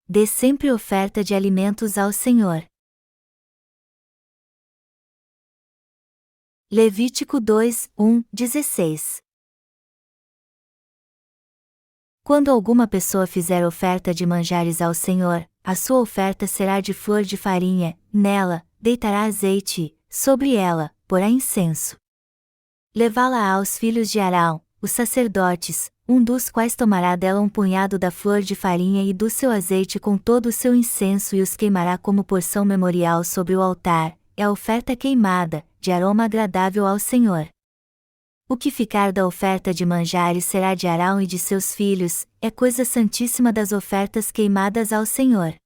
dê sempre oferta de alimentos ao Senhor. Levítico 2, 16. Quando alguma pessoa fizer oferta de manjares ao Senhor, a sua oferta será de flor de farinha, nela, deitará azeite e, sobre ela, porá incenso. Levá-la aos filhos de Arão, os sacerdotes, um dos quais tomará dela um punhado da flor de farinha e do seu azeite com todo o seu incenso e os queimará como porção memorial sobre o altar, é a oferta queimada, de aroma agradável ao Senhor. O que ficar da oferta de manjares será de Arão e de seus filhos, é coisa santíssima das ofertas queimadas ao Senhor.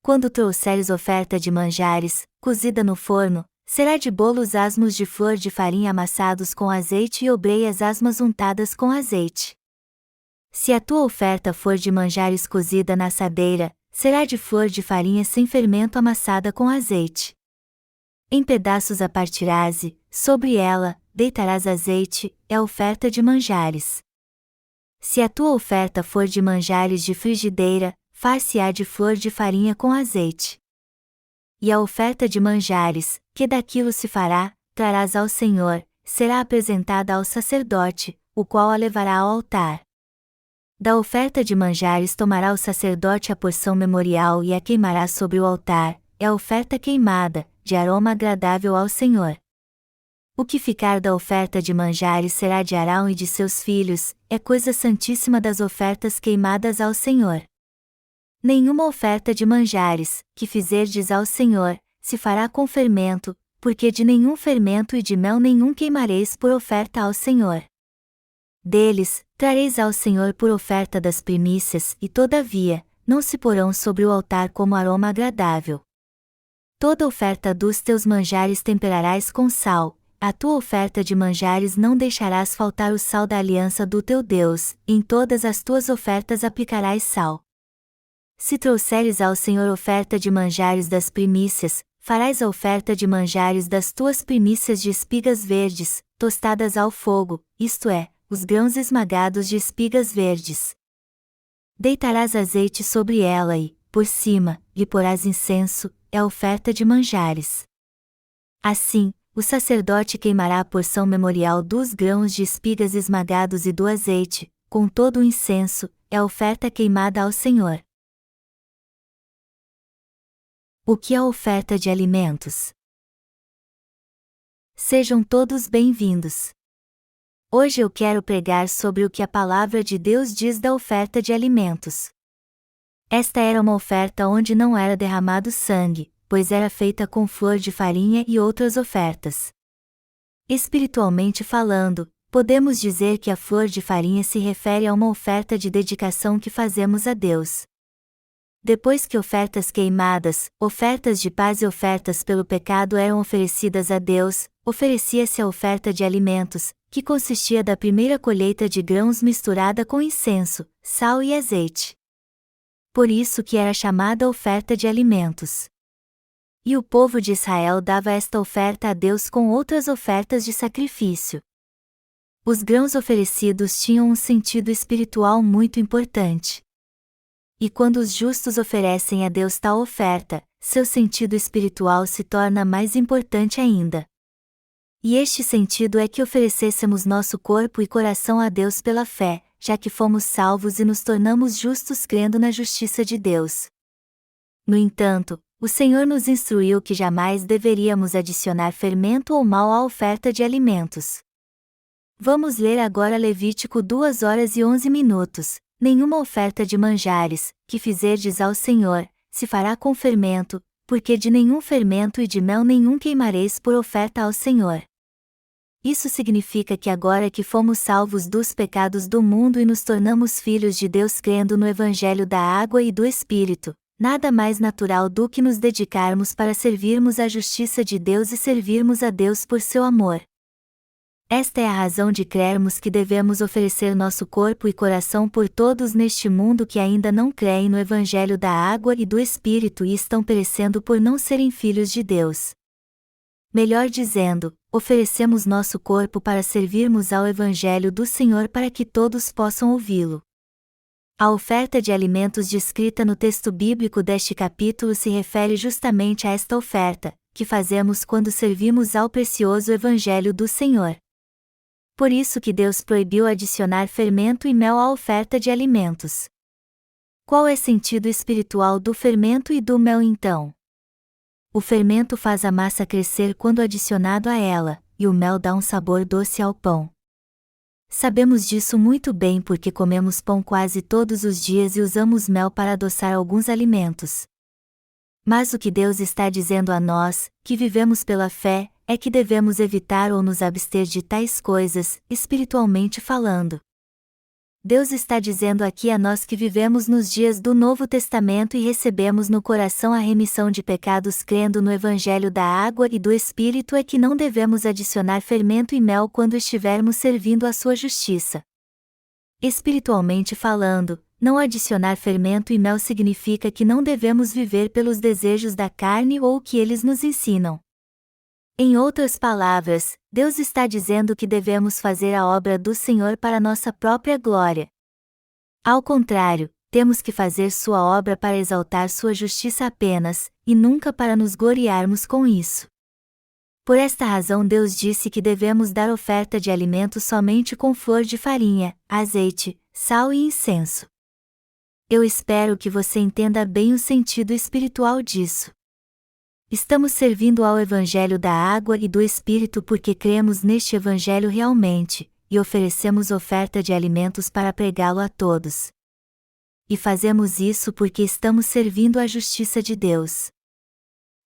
Quando trouxeres oferta de manjares, cozida no forno, será de bolos asmos de flor de farinha amassados com azeite e obreias asmas untadas com azeite. Se a tua oferta for de manjares cozida na assadeira, será de flor de farinha sem fermento amassada com azeite. Em pedaços a partirás e, sobre ela, deitarás azeite, é a oferta de manjares. Se a tua oferta for de manjares de frigideira, far-se-á de flor de farinha com azeite. E a oferta de manjares, que daquilo se fará, trarás ao Senhor, será apresentada ao sacerdote, o qual a levará ao altar. Da oferta de manjares tomará o sacerdote a porção memorial e a queimará sobre o altar, é a oferta queimada, de aroma agradável ao Senhor. O que ficar da oferta de manjares será de Arão e de seus filhos, é coisa santíssima das ofertas queimadas ao Senhor. Nenhuma oferta de manjares, que fizerdes ao Senhor, se fará com fermento, porque de nenhum fermento e de mel nenhum queimareis por oferta ao Senhor. Deles, trareis ao Senhor por oferta das primícias, e todavia, não se porão sobre o altar como aroma agradável. Toda oferta dos teus manjares temperarás com sal, a tua oferta de manjares não deixarás faltar o sal da aliança do teu Deus, em todas as tuas ofertas aplicarás sal. Se trouxeres ao Senhor oferta de manjares das primícias, farás a oferta de manjares das tuas primícias de espigas verdes, tostadas ao fogo, isto é, os grãos esmagados de espigas verdes. Deitarás azeite sobre ela e, por cima, lhe porás incenso, é a oferta de manjares. Assim, o sacerdote queimará a porção memorial dos grãos de espigas esmagados e do azeite, com todo o incenso, é a oferta queimada ao Senhor. O que é a oferta de alimentos? Sejam todos bem-vindos. Hoje eu quero pregar sobre o que a palavra de Deus diz da oferta de alimentos. Esta era uma oferta onde não era derramado sangue, pois era feita com flor de farinha e outras ofertas. Espiritualmente falando, podemos dizer que a flor de farinha se refere a uma oferta de dedicação que fazemos a Deus. Depois que ofertas queimadas, ofertas de paz e ofertas pelo pecado eram oferecidas a Deus, oferecia-se a oferta de alimentos, que consistia da primeira colheita de grãos misturada com incenso, sal e azeite. Por isso que era chamada oferta de alimentos. E o povo de Israel dava esta oferta a Deus com outras ofertas de sacrifício. Os grãos oferecidos tinham um sentido espiritual muito importante. E quando os justos oferecem a Deus tal oferta, seu sentido espiritual se torna mais importante ainda. E este sentido é que oferecêssemos nosso corpo e coração a Deus pela fé, já que fomos salvos e nos tornamos justos crendo na justiça de Deus. No entanto, o Senhor nos instruiu que jamais deveríamos adicionar fermento ou mal à oferta de alimentos. Vamos ler agora Levítico 2:11. Nenhuma oferta de manjares, que fizerdes ao Senhor, se fará com fermento, porque de nenhum fermento e de mel nenhum queimareis por oferta ao Senhor. Isso significa que agora que fomos salvos dos pecados do mundo e nos tornamos filhos de Deus crendo no Evangelho da água e do Espírito, nada mais natural do que nos dedicarmos para servirmos a justiça de Deus e servirmos a Deus por seu amor. Esta é a razão de crermos que devemos oferecer nosso corpo e coração por todos neste mundo que ainda não creem no Evangelho da água e do Espírito e estão perecendo por não serem filhos de Deus. Melhor dizendo, oferecemos nosso corpo para servirmos ao Evangelho do Senhor para que todos possam ouvi-lo. A oferta de alimentos descrita no texto bíblico deste capítulo se refere justamente a esta oferta, que fazemos quando servimos ao precioso Evangelho do Senhor. Por isso que Deus proibiu adicionar fermento e mel à oferta de alimentos. Qual é o sentido espiritual do fermento e do mel então? O fermento faz a massa crescer quando adicionado a ela, e o mel dá um sabor doce ao pão. Sabemos disso muito bem porque comemos pão quase todos os dias e usamos mel para adoçar alguns alimentos. Mas o que Deus está dizendo a nós, que vivemos pela fé, é que devemos evitar ou nos abster de tais coisas, espiritualmente falando. Deus está dizendo aqui a nós que vivemos nos dias do Novo Testamento e recebemos no coração a remissão de pecados crendo no Evangelho da água e do Espírito é que não devemos adicionar fermento e mel quando estivermos servindo a sua justiça. Espiritualmente falando, não adicionar fermento e mel significa que não devemos viver pelos desejos da carne ou o que eles nos ensinam. Em outras palavras, Deus está dizendo que devemos fazer a obra do Senhor para nossa própria glória. Ao contrário, temos que fazer sua obra para exaltar sua justiça apenas, e nunca para nos gloriarmos com isso. Por esta razão Deus disse que devemos dar oferta de alimento somente com flor de farinha, azeite, sal e incenso. Eu espero que você entenda bem o sentido espiritual disso. Estamos servindo ao Evangelho da água e do Espírito porque cremos neste Evangelho realmente, e oferecemos oferta de alimentos para pregá-lo a todos. E fazemos isso porque estamos servindo à justiça de Deus.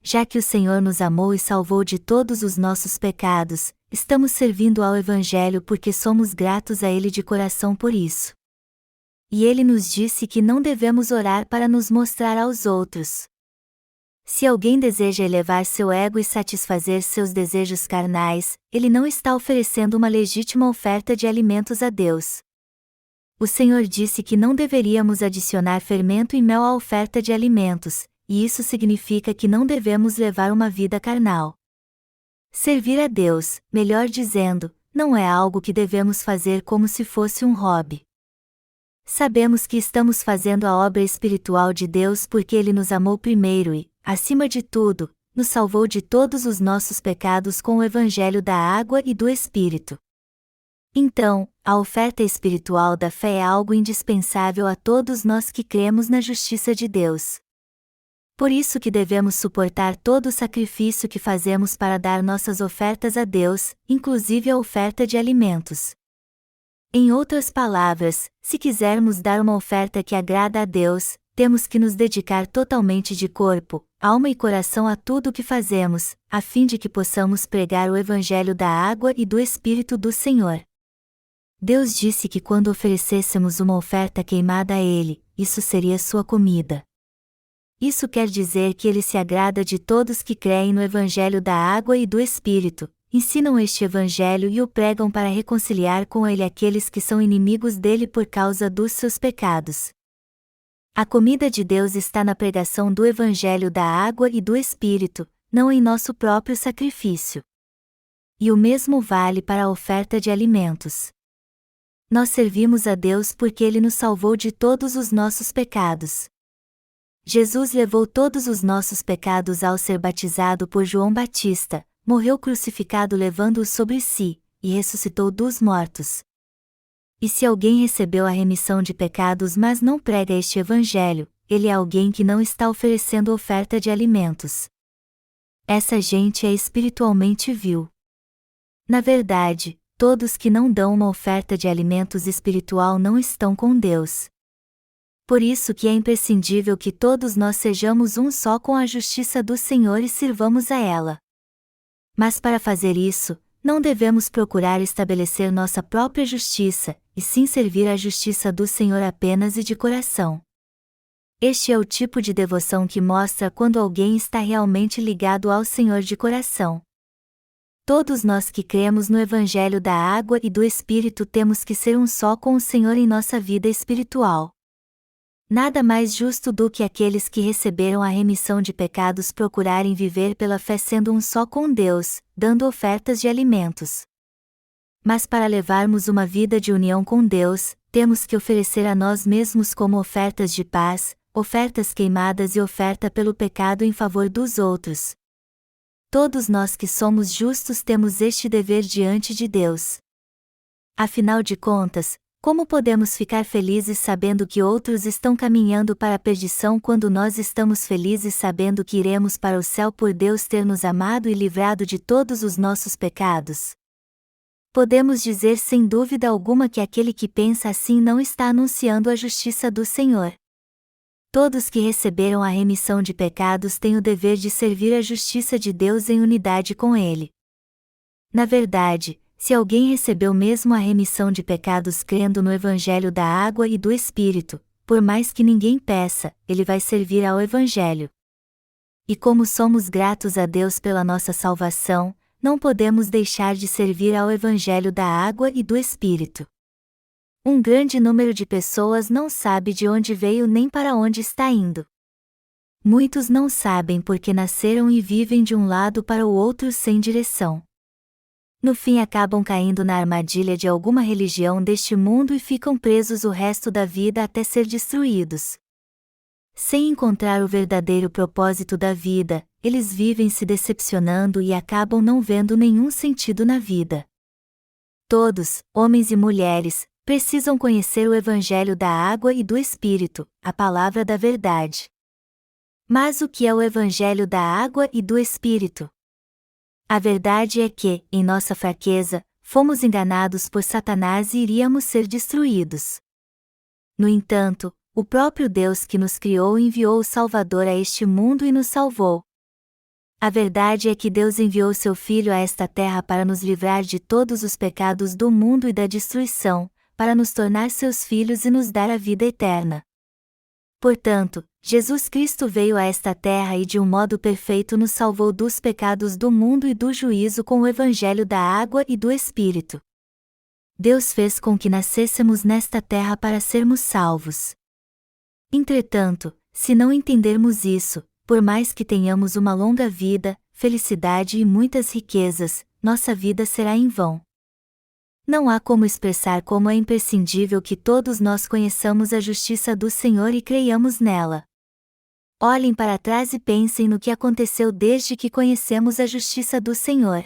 Já que o Senhor nos amou e salvou de todos os nossos pecados, estamos servindo ao Evangelho porque somos gratos a Ele de coração por isso. E Ele nos disse que não devemos orar para nos mostrar aos outros. Se alguém deseja elevar seu ego e satisfazer seus desejos carnais, ele não está oferecendo uma legítima oferta de alimentos a Deus. O Senhor disse que não deveríamos adicionar fermento e mel à oferta de alimentos, e isso significa que não devemos levar uma vida carnal. Servir a Deus, melhor dizendo, não é algo que devemos fazer como se fosse um hobby. Sabemos que estamos fazendo a obra espiritual de Deus porque Ele nos amou primeiro e, acima de tudo, nos salvou de todos os nossos pecados com o Evangelho da água e do Espírito. Então, a oferta espiritual da fé é algo indispensável a todos nós que cremos na justiça de Deus. Por isso que devemos suportar todo o sacrifício que fazemos para dar nossas ofertas a Deus, inclusive a oferta de alimentos. Em outras palavras, se quisermos dar uma oferta que agrada a Deus, temos que nos dedicar totalmente de corpo, alma e coração a tudo o que fazemos, a fim de que possamos pregar o Evangelho da água e do Espírito do Senhor. Deus disse que quando oferecêssemos uma oferta queimada a Ele, isso seria sua comida. Isso quer dizer que Ele se agrada de todos que creem no Evangelho da água e do Espírito, ensinam este Evangelho e o pregam para reconciliar com Ele aqueles que são inimigos dele por causa dos seus pecados. A comida de Deus está na pregação do Evangelho da água e do Espírito, não em nosso próprio sacrifício. E o mesmo vale para a oferta de alimentos. Nós servimos a Deus porque Ele nos salvou de todos os nossos pecados. Jesus levou todos os nossos pecados ao ser batizado por João Batista, morreu crucificado levando-os sobre si, e ressuscitou dos mortos. E se alguém recebeu a remissão de pecados mas não prega este Evangelho, ele é alguém que não está oferecendo oferta de alimentos. Essa gente é espiritualmente vil. Na verdade, todos que não dão uma oferta de alimentos espiritual não estão com Deus. Por isso que é imprescindível que todos nós sejamos um só com a justiça do Senhor e sirvamos a ela. Mas para fazer isso, não devemos procurar estabelecer nossa própria justiça, e sim servir a justiça do Senhor apenas e de coração. Este é o tipo de devoção que mostra quando alguém está realmente ligado ao Senhor de coração. Todos nós que cremos no Evangelho da água e do Espírito temos que ser um só com o Senhor em nossa vida espiritual. Nada mais justo do que aqueles que receberam a remissão de pecados procurarem viver pela fé sendo um só com Deus, dando ofertas de alimentos. Mas para levarmos uma vida de união com Deus, temos que oferecer a nós mesmos como ofertas de paz, ofertas queimadas e oferta pelo pecado em favor dos outros. Todos nós que somos justos temos este dever diante de Deus. Afinal de contas, como podemos ficar felizes sabendo que outros estão caminhando para a perdição quando nós estamos felizes sabendo que iremos para o céu por Deus ter nos amado e livrado de todos os nossos pecados? Podemos dizer sem dúvida alguma que aquele que pensa assim não está anunciando a justiça do Senhor. Todos que receberam a remissão de pecados têm o dever de servir a justiça de Deus em unidade com Ele. Na verdade, se alguém recebeu mesmo a remissão de pecados crendo no Evangelho da água e do Espírito, por mais que ninguém peça, ele vai servir ao Evangelho. E como somos gratos a Deus pela nossa salvação, não podemos deixar de servir ao Evangelho da água e do Espírito. Um grande número de pessoas não sabe de onde veio nem para onde está indo. Muitos não sabem porque nasceram e vivem de um lado para o outro sem direção. No fim acabam caindo na armadilha de alguma religião deste mundo e ficam presos o resto da vida até ser destruídos. Sem encontrar o verdadeiro propósito da vida, eles vivem se decepcionando e acabam não vendo nenhum sentido na vida. Todos, homens e mulheres, precisam conhecer o Evangelho da água e do Espírito, a palavra da verdade. Mas o que é o Evangelho da água e do Espírito? A verdade é que, em nossa fraqueza, fomos enganados por Satanás e iríamos ser destruídos. No entanto, o próprio Deus que nos criou enviou o Salvador a este mundo e nos salvou. A verdade é que Deus enviou seu Filho a esta terra para nos livrar de todos os pecados do mundo e da destruição, para nos tornar seus filhos e nos dar a vida eterna. Portanto, Jesus Cristo veio a esta terra e de um modo perfeito nos salvou dos pecados do mundo e do juízo com o Evangelho da água e do Espírito. Deus fez com que nascêssemos nesta terra para sermos salvos. Entretanto, se não entendermos isso, por mais que tenhamos uma longa vida, felicidade e muitas riquezas, nossa vida será em vão. Não há como expressar como é imprescindível que todos nós conheçamos a justiça do Senhor e creiamos nela. Olhem para trás e pensem no que aconteceu desde que conhecemos a justiça do Senhor.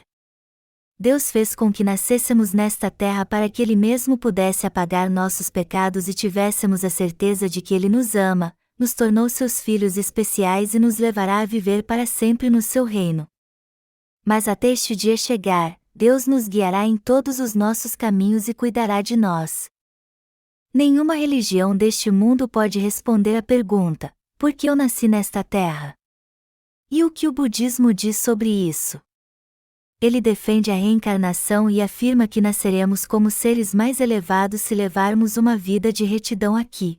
Deus fez com que nascêssemos nesta terra para que Ele mesmo pudesse apagar nossos pecados e tivéssemos a certeza de que Ele nos ama, nos tornou seus filhos especiais e nos levará a viver para sempre no seu reino. Mas até este dia chegar, Deus nos guiará em todos os nossos caminhos e cuidará de nós. Nenhuma religião deste mundo pode responder à pergunta: por que eu nasci nesta terra? E o que o budismo diz sobre isso? Ele defende a reencarnação e afirma que nasceremos como seres mais elevados se levarmos uma vida de retidão aqui.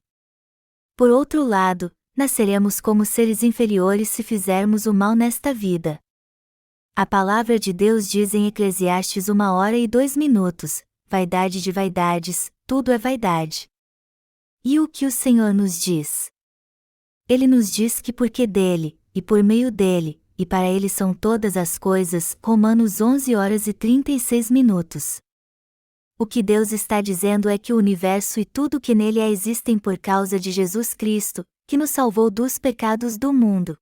Por outro lado, nasceremos como seres inferiores se fizermos o mal nesta vida. A palavra de Deus diz em Eclesiastes 1h02, vaidade de vaidades, tudo é vaidade. E o que o Senhor nos diz? Ele nos diz que porque dele, e por meio dele, e para ele são todas as coisas, Romanos 11h36. O que Deus está dizendo é que o universo e tudo que nele há existem por causa de Jesus Cristo, que nos salvou dos pecados do mundo.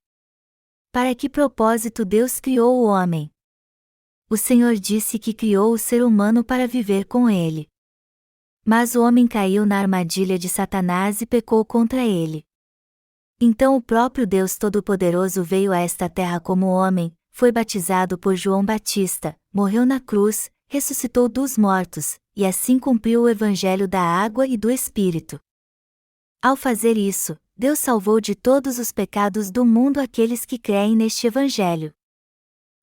Para que propósito Deus criou o homem? O Senhor disse que criou o ser humano para viver com ele. Mas o homem caiu na armadilha de Satanás e pecou contra ele. Então o próprio Deus Todo-Poderoso veio a esta terra como homem, foi batizado por João Batista, morreu na cruz, ressuscitou dos mortos, e assim cumpriu o Evangelho da água e do Espírito. Ao fazer isso, Deus salvou de todos os pecados do mundo aqueles que creem neste Evangelho.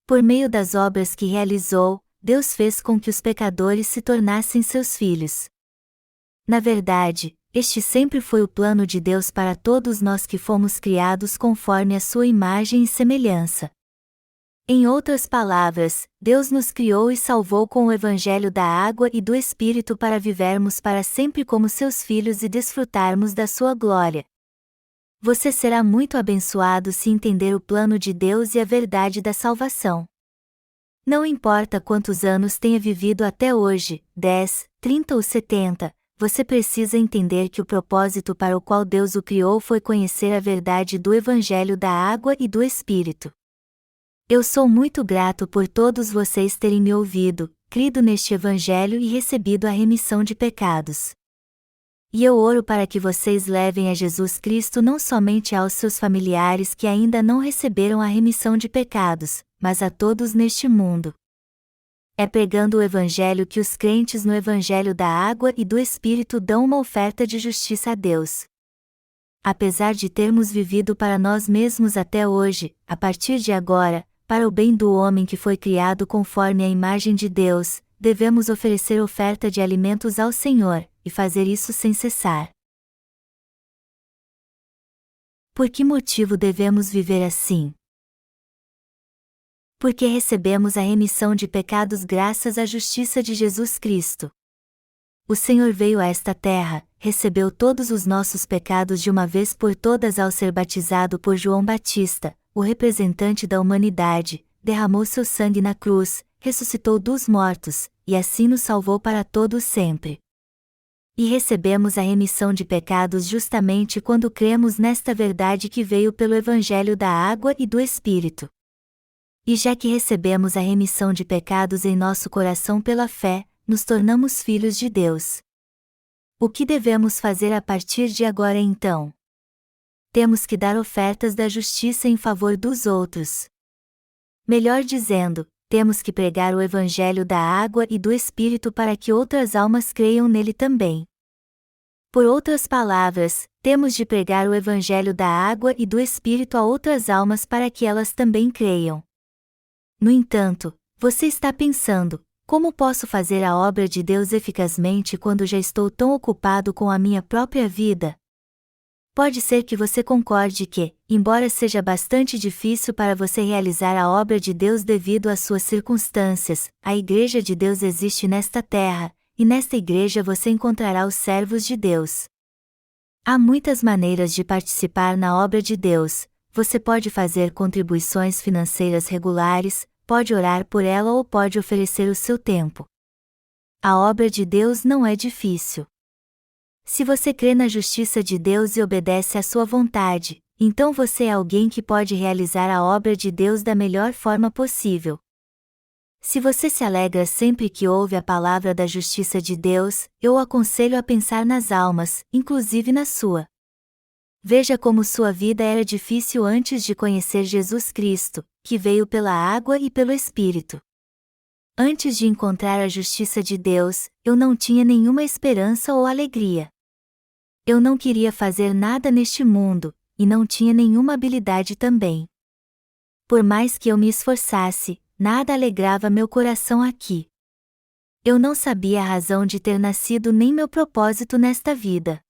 Por meio das obras que realizou, Deus fez com que os pecadores se tornassem seus filhos. Na verdade, este sempre foi o plano de Deus para todos nós que fomos criados conforme a sua imagem e semelhança. Em outras palavras, Deus nos criou e salvou com o Evangelho da água e do Espírito para vivermos para sempre como seus filhos e desfrutarmos da sua glória. Você será muito abençoado se entender o plano de Deus e a verdade da salvação. Não importa quantos anos tenha vivido até hoje, 10, 30 ou 70, você precisa entender que o propósito para o qual Deus o criou foi conhecer a verdade do Evangelho da Água e do Espírito. Eu sou muito grato por todos vocês terem me ouvido, crido neste Evangelho e recebido a remissão de pecados. E eu oro para que vocês levem a Jesus Cristo não somente aos seus familiares que ainda não receberam a remissão de pecados, mas a todos neste mundo. É pregando o Evangelho que os crentes no Evangelho da Água e do Espírito dão uma oferta de justiça a Deus. Apesar de termos vivido para nós mesmos até hoje, a partir de agora, para o bem do homem que foi criado conforme a imagem de Deus, devemos oferecer oferta de alimentos ao Senhor, e fazer isso sem cessar. Por que motivo devemos viver assim? Porque recebemos a remissão de pecados graças à justiça de Jesus Cristo. O Senhor veio a esta terra, recebeu todos os nossos pecados de uma vez por todas ao ser batizado por João Batista, o representante da humanidade, derramou seu sangue na cruz, ressuscitou dos mortos, e assim nos salvou para todo sempre. E recebemos a remissão de pecados justamente quando cremos nesta verdade que veio pelo Evangelho da Água e do Espírito. E já que recebemos a remissão de pecados em nosso coração pela fé, nos tornamos filhos de Deus. O que devemos fazer a partir de agora então? Temos que dar ofertas da justiça em favor dos outros. Melhor dizendo, temos que pregar o Evangelho da Água e do Espírito para que outras almas creiam nele também. Por outras palavras, temos de pregar o Evangelho da Água e do Espírito a outras almas para que elas também creiam. No entanto, você está pensando, como posso fazer a obra de Deus eficazmente quando já estou tão ocupado com a minha própria vida? Pode ser que você concorde que, embora seja bastante difícil para você realizar a obra de Deus devido às suas circunstâncias, a Igreja de Deus existe nesta terra, e nesta igreja você encontrará os servos de Deus. Há muitas maneiras de participar na obra de Deus. Você pode fazer contribuições financeiras regulares, pode orar por ela ou pode oferecer o seu tempo. A obra de Deus não é difícil. Se você crê na justiça de Deus e obedece à sua vontade, então você é alguém que pode realizar a obra de Deus da melhor forma possível. Se você se alegra sempre que ouve a palavra da justiça de Deus, eu o aconselho a pensar nas almas, inclusive na sua. Veja como sua vida era difícil antes de conhecer Jesus Cristo, que veio pela água e pelo Espírito. Antes de encontrar a justiça de Deus, eu não tinha nenhuma esperança ou alegria. Eu não queria fazer nada neste mundo, e não tinha nenhuma habilidade também. Por mais que eu me esforçasse, nada alegrava meu coração aqui. Eu não sabia a razão de ter nascido nem meu propósito nesta vida.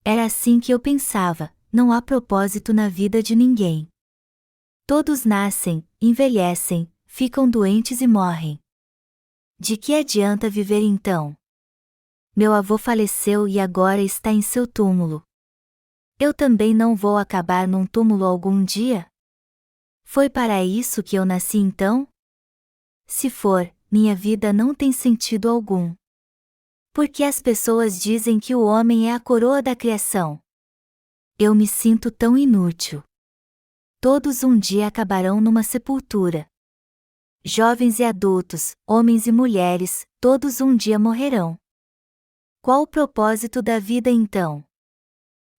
Era assim que eu pensava: não há propósito na vida de ninguém. Todos nascem, envelhecem, ficam doentes e morrem. De que adianta viver então? Meu avô faleceu e agora está em seu túmulo. Eu também não vou acabar num túmulo algum dia? Foi para isso que eu nasci então? Se for, minha vida não tem sentido algum. Porque as pessoas dizem que o homem é a coroa da criação. Eu me sinto tão inútil. Todos um dia acabarão numa sepultura. Jovens e adultos, homens e mulheres, todos um dia morrerão. Qual o propósito da vida então?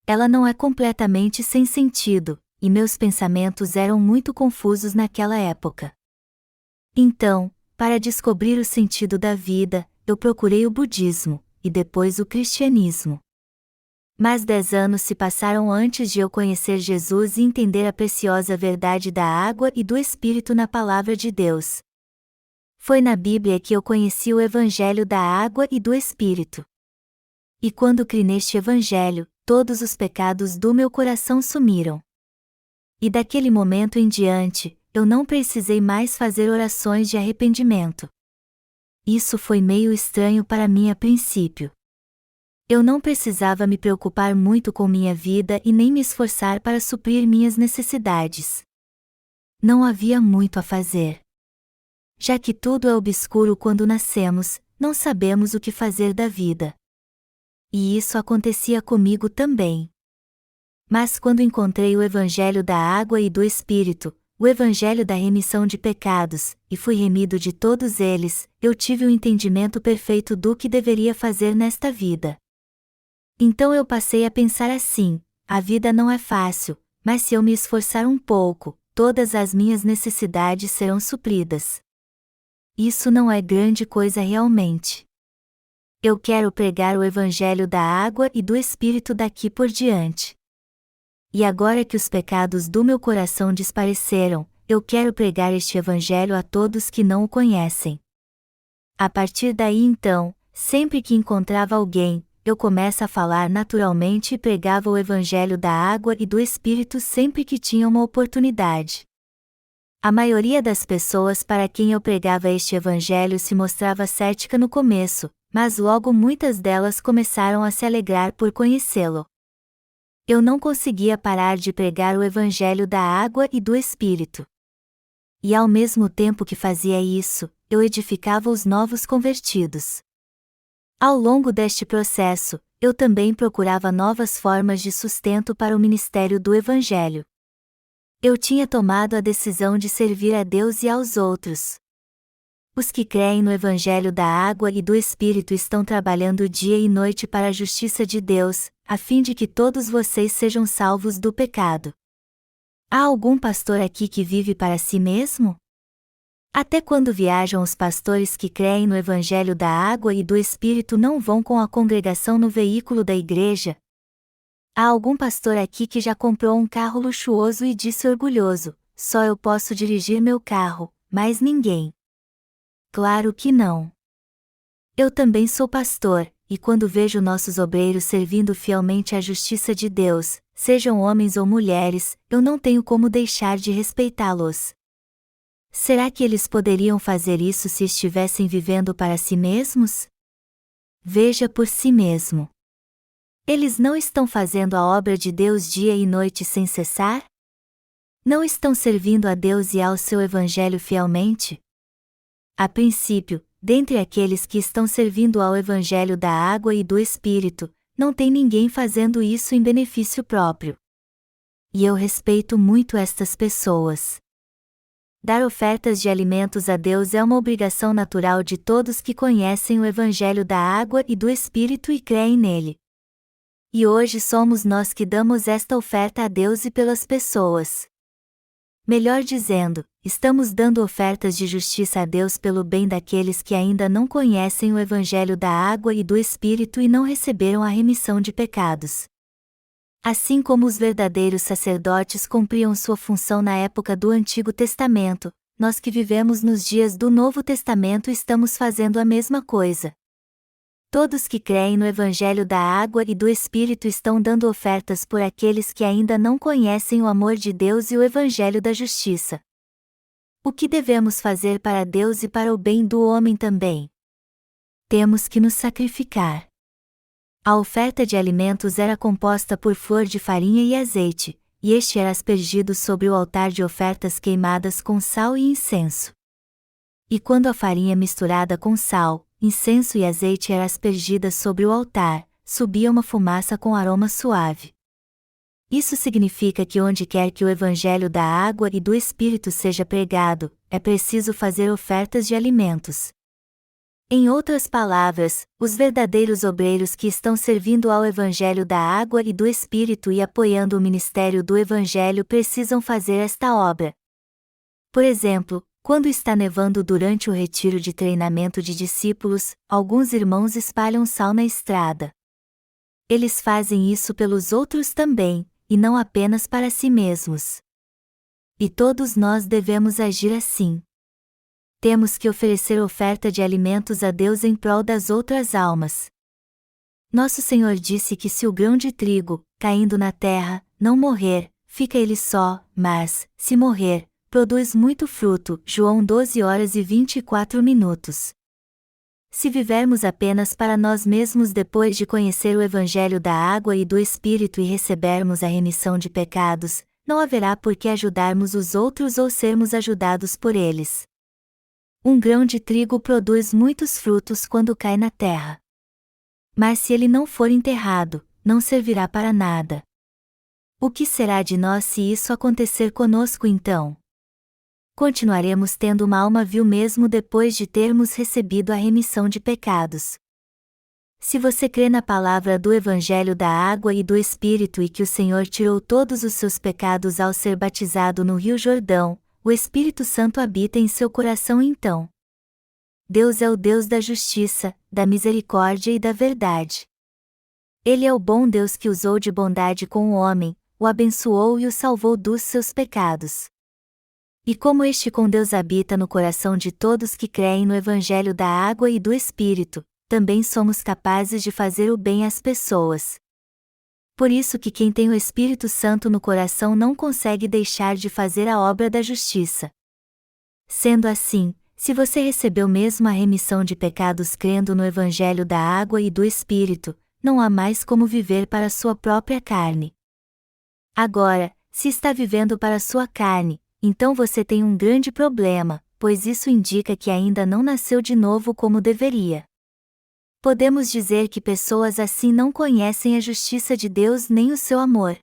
Ela não é completamente sem sentido, e meus pensamentos eram muito confusos naquela época. Então, para descobrir o sentido da vida, eu procurei o budismo, e depois o cristianismo. Mas 10 anos se passaram antes de eu conhecer Jesus e entender a preciosa verdade da água e do Espírito na Palavra de Deus. Foi na Bíblia que eu conheci o Evangelho da água e do Espírito. E quando criei neste Evangelho, todos os pecados do meu coração sumiram. E daquele momento em diante, eu não precisei mais fazer orações de arrependimento. Isso foi meio estranho para mim a princípio. Eu não precisava me preocupar muito com minha vida e nem me esforçar para suprir minhas necessidades. Não havia muito a fazer. Já que tudo é obscuro quando nascemos, não sabemos o que fazer da vida. E isso acontecia comigo também. Mas quando encontrei o Evangelho da água e do Espírito, o Evangelho da remissão de pecados, e fui remido de todos eles, eu tive o entendimento perfeito do que deveria fazer nesta vida. Então eu passei a pensar assim: a vida não é fácil, mas se eu me esforçar um pouco, todas as minhas necessidades serão supridas. Isso não é grande coisa realmente. Eu quero pregar o Evangelho da água e do Espírito daqui por diante. E agora que os pecados do meu coração desapareceram, eu quero pregar este Evangelho a todos que não o conhecem. A partir daí então, sempre que encontrava alguém, eu começo a falar naturalmente e pregava o Evangelho da água e do Espírito sempre que tinha uma oportunidade. A maioria das pessoas para quem eu pregava este Evangelho se mostrava cética no começo, mas logo muitas delas começaram a se alegrar por conhecê-lo. Eu não conseguia parar de pregar o Evangelho da água e do Espírito. E ao mesmo tempo que fazia isso, eu edificava os novos convertidos. Ao longo deste processo, eu também procurava novas formas de sustento para o ministério do Evangelho. Eu tinha tomado a decisão de servir a Deus e aos outros. Os que creem no Evangelho da água e do Espírito estão trabalhando dia e noite para a justiça de Deus, a fim de que todos vocês sejam salvos do pecado. Há algum pastor aqui que vive para si mesmo? Até quando viajam os pastores que creem no Evangelho da água e do Espírito não vão com a congregação no veículo da igreja? Há algum pastor aqui que já comprou um carro luxuoso e disse orgulhoso: só eu posso dirigir meu carro, mais ninguém? Claro que não. Eu também sou pastor, e quando vejo nossos obreiros servindo fielmente à justiça de Deus, sejam homens ou mulheres, eu não tenho como deixar de respeitá-los. Será que eles poderiam fazer isso se estivessem vivendo para si mesmos? Veja por si mesmo. Eles não estão fazendo a obra de Deus dia e noite sem cessar? Não estão servindo a Deus e ao seu Evangelho fielmente? A princípio, dentre aqueles que estão servindo ao Evangelho da água e do Espírito, não tem ninguém fazendo isso em benefício próprio. E eu respeito muito estas pessoas. Dar ofertas de alimentos a Deus é uma obrigação natural de todos que conhecem o Evangelho da água e do Espírito e creem nele. E hoje somos nós que damos esta oferta a Deus e pelas pessoas. Melhor dizendo, estamos dando ofertas de justiça a Deus pelo bem daqueles que ainda não conhecem o Evangelho da água e do Espírito e não receberam a remissão de pecados. Assim como os verdadeiros sacerdotes cumpriam sua função na época do Antigo Testamento, nós que vivemos nos dias do Novo Testamento estamos fazendo a mesma coisa. Todos que creem no Evangelho da água e do Espírito estão dando ofertas por aqueles que ainda não conhecem o amor de Deus e o Evangelho da justiça. O que devemos fazer para Deus e para o bem do homem também? Temos que nos sacrificar. A oferta de alimentos era composta por flor de farinha e azeite, e este era aspergido sobre o altar de ofertas queimadas com sal e incenso. E quando a farinha misturada com sal, incenso e azeite era aspergida sobre o altar, subia uma fumaça com aroma suave. Isso significa que onde quer que o Evangelho da água e do Espírito seja pregado, é preciso fazer ofertas de alimentos. Em outras palavras, os verdadeiros obreiros que estão servindo ao Evangelho da água e do Espírito e apoiando o ministério do Evangelho precisam fazer esta obra. Por exemplo, quando está nevando durante o retiro de treinamento de discípulos, alguns irmãos espalham sal na estrada. Eles fazem isso pelos outros também, e não apenas para si mesmos. E todos nós devemos agir assim. Temos que oferecer oferta de alimentos a Deus em prol das outras almas. Nosso Senhor disse que se o grão de trigo, caindo na terra, não morrer, fica ele só, mas, se morrer, produz muito fruto. João 12h24. Se vivermos apenas para nós mesmos depois de conhecer o Evangelho da água e do Espírito e recebermos a remissão de pecados, não haverá por que ajudarmos os outros ou sermos ajudados por eles. Um grão de trigo produz muitos frutos quando cai na terra. Mas se ele não for enterrado, não servirá para nada. O que será de nós se isso acontecer conosco então? Continuaremos tendo uma alma vil mesmo depois de termos recebido a remissão de pecados. Se você crê na palavra do Evangelho da Água e do Espírito e que o Senhor tirou todos os seus pecados ao ser batizado no Rio Jordão, o Espírito Santo habita em seu coração então. Deus é o Deus da justiça, da misericórdia e da verdade. Ele é o bom Deus que usou de bondade com o homem, o abençoou e o salvou dos seus pecados. E como este com Deus habita no coração de todos que creem no Evangelho da Água e do Espírito, também somos capazes de fazer o bem às pessoas. Por isso que quem tem o Espírito Santo no coração não consegue deixar de fazer a obra da justiça. Sendo assim, se você recebeu mesmo a remissão de pecados crendo no Evangelho da Água e do Espírito, não há mais como viver para sua própria carne. Agora, se está vivendo para sua carne, então você tem um grande problema, pois isso indica que ainda não nasceu de novo como deveria. Podemos dizer que pessoas assim não conhecem a justiça de Deus nem o seu amor.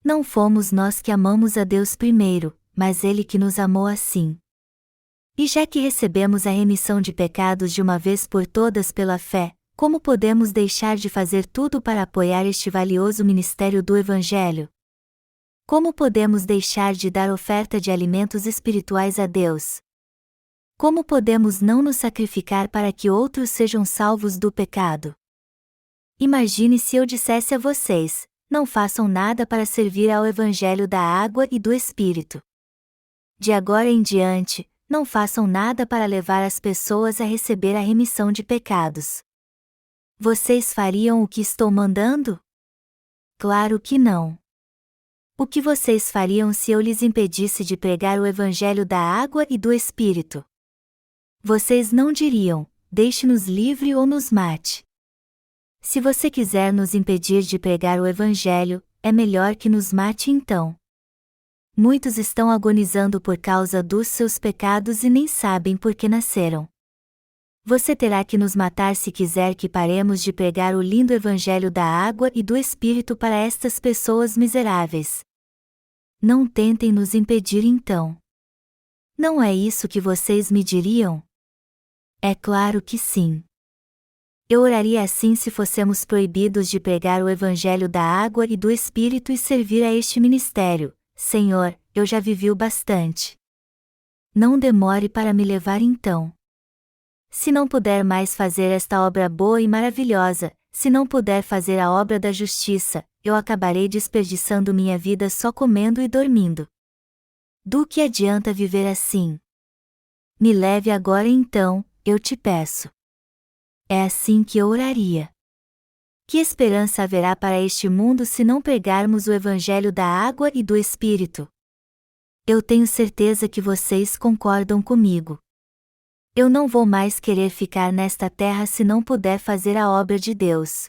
Não fomos nós que amamos a Deus primeiro, mas Ele que nos amou assim. E já que recebemos a remissão de pecados de uma vez por todas pela fé, como podemos deixar de fazer tudo para apoiar este valioso ministério do Evangelho? Como podemos deixar de dar oferta de alimentos espirituais a Deus? Como podemos não nos sacrificar para que outros sejam salvos do pecado? Imagine se eu dissesse a vocês: não façam nada para servir ao Evangelho da Água e do Espírito. De agora em diante, não façam nada para levar as pessoas a receber a remissão de pecados. Vocês fariam o que estou mandando? Claro que não. O que vocês fariam se eu lhes impedisse de pregar o Evangelho da Água e do Espírito? Vocês não diriam: deixe-nos livre ou nos mate. Se você quiser nos impedir de pregar o Evangelho, é melhor que nos mate então. Muitos estão agonizando por causa dos seus pecados e nem sabem por que nasceram. Você terá que nos matar se quiser que paremos de pregar o lindo Evangelho da Água e do Espírito para estas pessoas miseráveis. Não tentem nos impedir então. Não é isso que vocês me diriam? É claro que sim. Eu oraria assim se fossemos proibidos de pregar o Evangelho da Água e do Espírito e servir a este ministério: Senhor, eu já vivi o bastante. Não demore para me levar então. Se não puder mais fazer esta obra boa e maravilhosa, se não puder fazer a obra da justiça, eu acabarei desperdiçando minha vida só comendo e dormindo. Do que adianta viver assim? Me leve agora então, eu te peço. É assim que eu oraria. Que esperança haverá para este mundo se não pregarmos o Evangelho da Água e do Espírito? Eu tenho certeza que vocês concordam comigo. Eu não vou mais querer ficar nesta terra se não puder fazer a obra de Deus.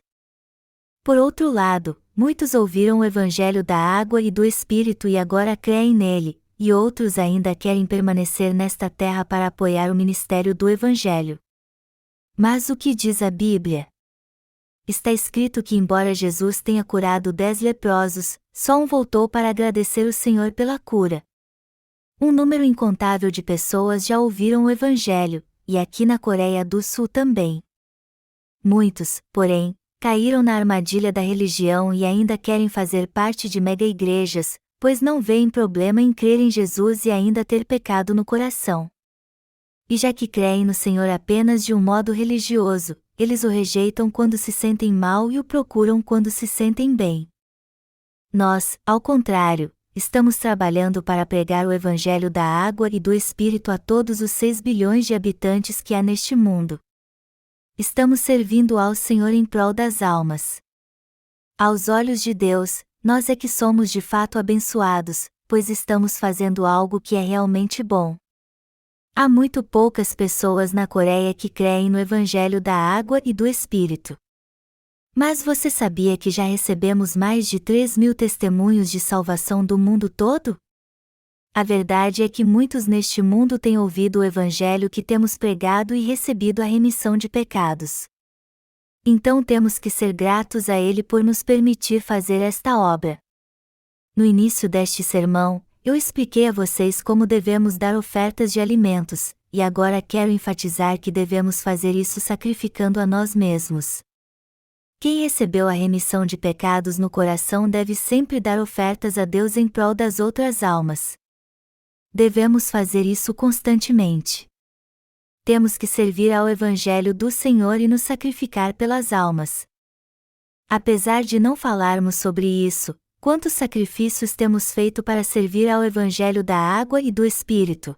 Por outro lado, muitos ouviram o Evangelho da Água e do Espírito e agora creem nele, e outros ainda querem permanecer nesta terra para apoiar o ministério do Evangelho. Mas o que diz a Bíblia? Está escrito que embora Jesus tenha curado 10 leprosos, só um voltou para agradecer o Senhor pela cura. Um número incontável de pessoas já ouviram o Evangelho, e aqui na Coreia do Sul também. Muitos, porém, caíram na armadilha da religião e ainda querem fazer parte de mega-igrejas, pois não veem problema em crer em Jesus e ainda ter pecado no coração. E já que creem no Senhor apenas de um modo religioso, eles o rejeitam quando se sentem mal e o procuram quando se sentem bem. Nós, ao contrário, estamos trabalhando para pregar o Evangelho da Água e do Espírito a todos os 6 bilhões de habitantes que há neste mundo. Estamos servindo ao Senhor em prol das almas. Aos olhos de Deus, nós é que somos de fato abençoados, pois estamos fazendo algo que é realmente bom. Há muito poucas pessoas na Coreia que creem no Evangelho da Água e do Espírito. Mas você sabia que já recebemos mais de 3.000 testemunhos de salvação do mundo todo? A verdade é que muitos neste mundo têm ouvido o Evangelho que temos pregado e recebido a remissão de pecados. Então temos que ser gratos a Ele por nos permitir fazer esta obra. No início deste sermão, eu expliquei a vocês como devemos dar ofertas de alimentos, e agora quero enfatizar que devemos fazer isso sacrificando a nós mesmos. Quem recebeu a remissão de pecados no coração deve sempre dar ofertas a Deus em prol das outras almas. Devemos fazer isso constantemente. Temos que servir ao Evangelho do Senhor e nos sacrificar pelas almas. Apesar de não falarmos sobre isso, quantos sacrifícios temos feito para servir ao Evangelho da água e do Espírito?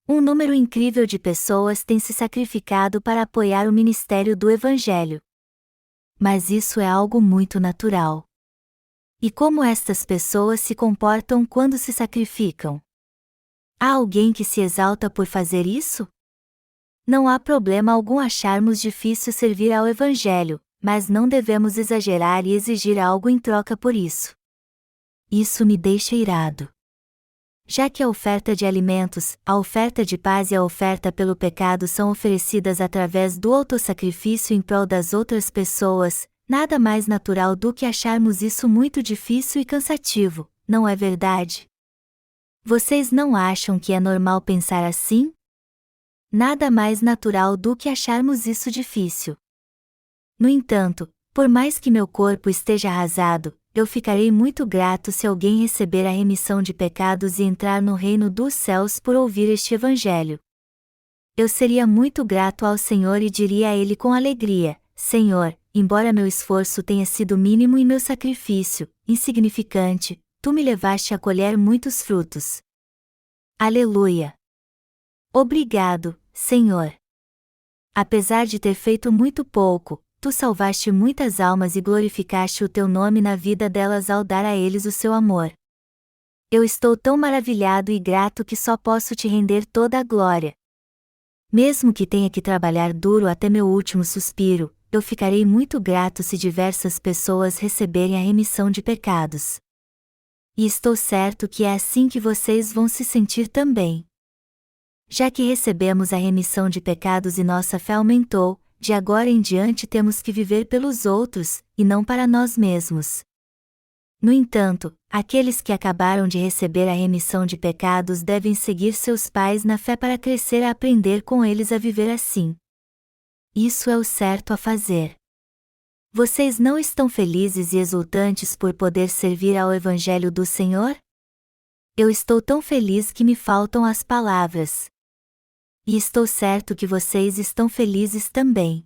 Um número incrível de pessoas tem se sacrificado para apoiar o ministério do Evangelho. Mas isso é algo muito natural. E como estas pessoas se comportam quando se sacrificam? Há alguém que se exalta por fazer isso? Não há problema algum acharmos difícil servir ao Evangelho, mas não devemos exagerar e exigir algo em troca por isso. Isso me deixa irado. Já que a oferta de alimentos, a oferta de paz e a oferta pelo pecado são oferecidas através do autossacrifício em prol das outras pessoas, nada mais natural do que acharmos isso muito difícil e cansativo, não é verdade? Vocês não acham que é normal pensar assim? Nada mais natural do que acharmos isso difícil. No entanto, por mais que meu corpo esteja arrasado, eu ficarei muito grato se alguém receber a remissão de pecados e entrar no reino dos céus por ouvir este Evangelho. Eu seria muito grato ao Senhor e diria a Ele com alegria: Senhor, embora meu esforço tenha sido mínimo e meu sacrifício, insignificante, Tu me levaste a colher muitos frutos. Aleluia! Obrigado, Senhor! Apesar de ter feito muito pouco, Tu salvaste muitas almas e glorificaste o Teu nome na vida delas ao dar a eles o Seu amor. Eu estou tão maravilhado e grato que só posso Te render toda a glória. Mesmo que tenha que trabalhar duro até meu último suspiro, eu ficarei muito grato se diversas pessoas receberem a remissão de pecados. E estou certo que é assim que vocês vão se sentir também. Já que recebemos a remissão de pecados e nossa fé aumentou, de agora em diante temos que viver pelos outros, e não para nós mesmos. No entanto, aqueles que acabaram de receber a remissão de pecados devem seguir seus pais na fé para crescer a aprender com eles a viver assim. Isso é o certo a fazer. Vocês não estão felizes e exultantes por poder servir ao Evangelho do Senhor? Eu estou tão feliz que me faltam as palavras. E estou certo que vocês estão felizes também.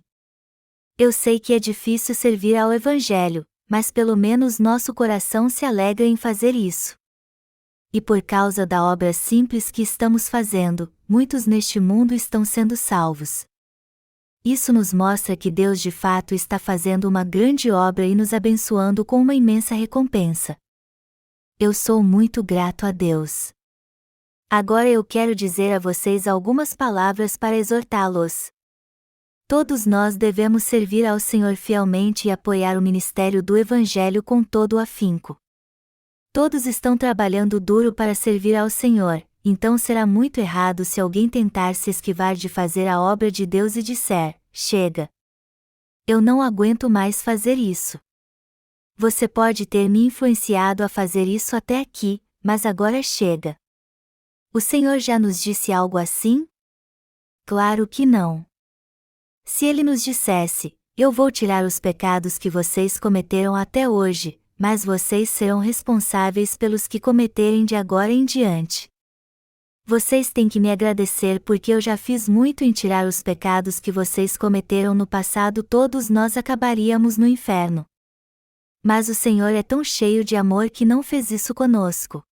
Eu sei que é difícil servir ao Evangelho, mas pelo menos nosso coração se alegra em fazer isso. E por causa da obra simples que estamos fazendo, muitos neste mundo estão sendo salvos. Isso nos mostra que Deus de fato está fazendo uma grande obra e nos abençoando com uma imensa recompensa. Eu sou muito grato a Deus. Agora eu quero dizer a vocês algumas palavras para exortá-los. Todos nós devemos servir ao Senhor fielmente e apoiar o ministério do Evangelho com todo o afinco. Todos estão trabalhando duro para servir ao Senhor, então será muito errado se alguém tentar se esquivar de fazer a obra de Deus e disser: chega! Eu não aguento mais fazer isso. Você pode ter me influenciado a fazer isso até aqui, mas agora chega. O Senhor já nos disse algo assim? Claro que não. Se Ele nos dissesse: eu vou tirar os pecados que vocês cometeram até hoje, mas vocês serão responsáveis pelos que cometerem de agora em diante. Vocês têm que me agradecer porque eu já fiz muito em tirar os pecados que vocês cometeram no passado, todos nós acabaríamos no inferno. Mas o Senhor é tão cheio de amor que não fez isso conosco.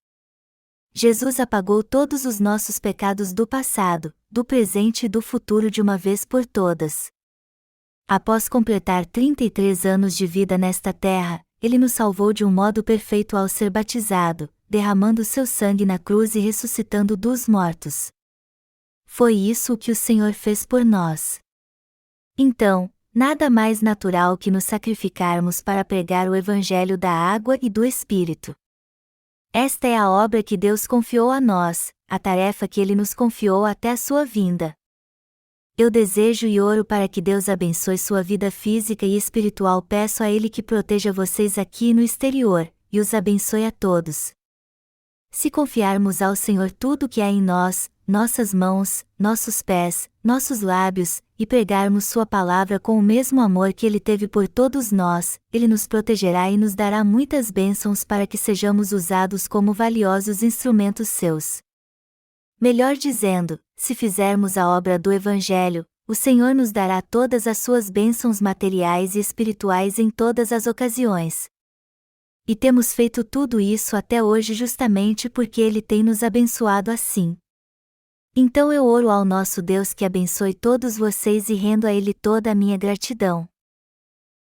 Jesus apagou todos os nossos pecados do passado, do presente e do futuro de uma vez por todas. Após completar 33 anos de vida nesta terra, Ele nos salvou de um modo perfeito ao ser batizado, derramando seu sangue na cruz e ressuscitando dos mortos. Foi isso o que o Senhor fez por nós. Então, nada mais natural que nos sacrificarmos para pregar o Evangelho da água e do Espírito. Esta é a obra que Deus confiou a nós, a tarefa que Ele nos confiou até a sua vinda. Eu desejo e oro para que Deus abençoe sua vida física e espiritual. Peço a Ele que proteja vocês aqui e no exterior, e os abençoe a todos. Se confiarmos ao Senhor tudo o que há em nós, nossas mãos, nossos pés, nossos lábios, e pregarmos Sua palavra com o mesmo amor que Ele teve por todos nós, Ele nos protegerá e nos dará muitas bênçãos para que sejamos usados como valiosos instrumentos Seus. Melhor dizendo, se fizermos a obra do Evangelho, o Senhor nos dará todas as suas bênçãos materiais e espirituais em todas as ocasiões. E temos feito tudo isso até hoje justamente porque Ele tem nos abençoado assim. Então eu oro ao nosso Deus que abençoe todos vocês e rendo a Ele toda a minha gratidão.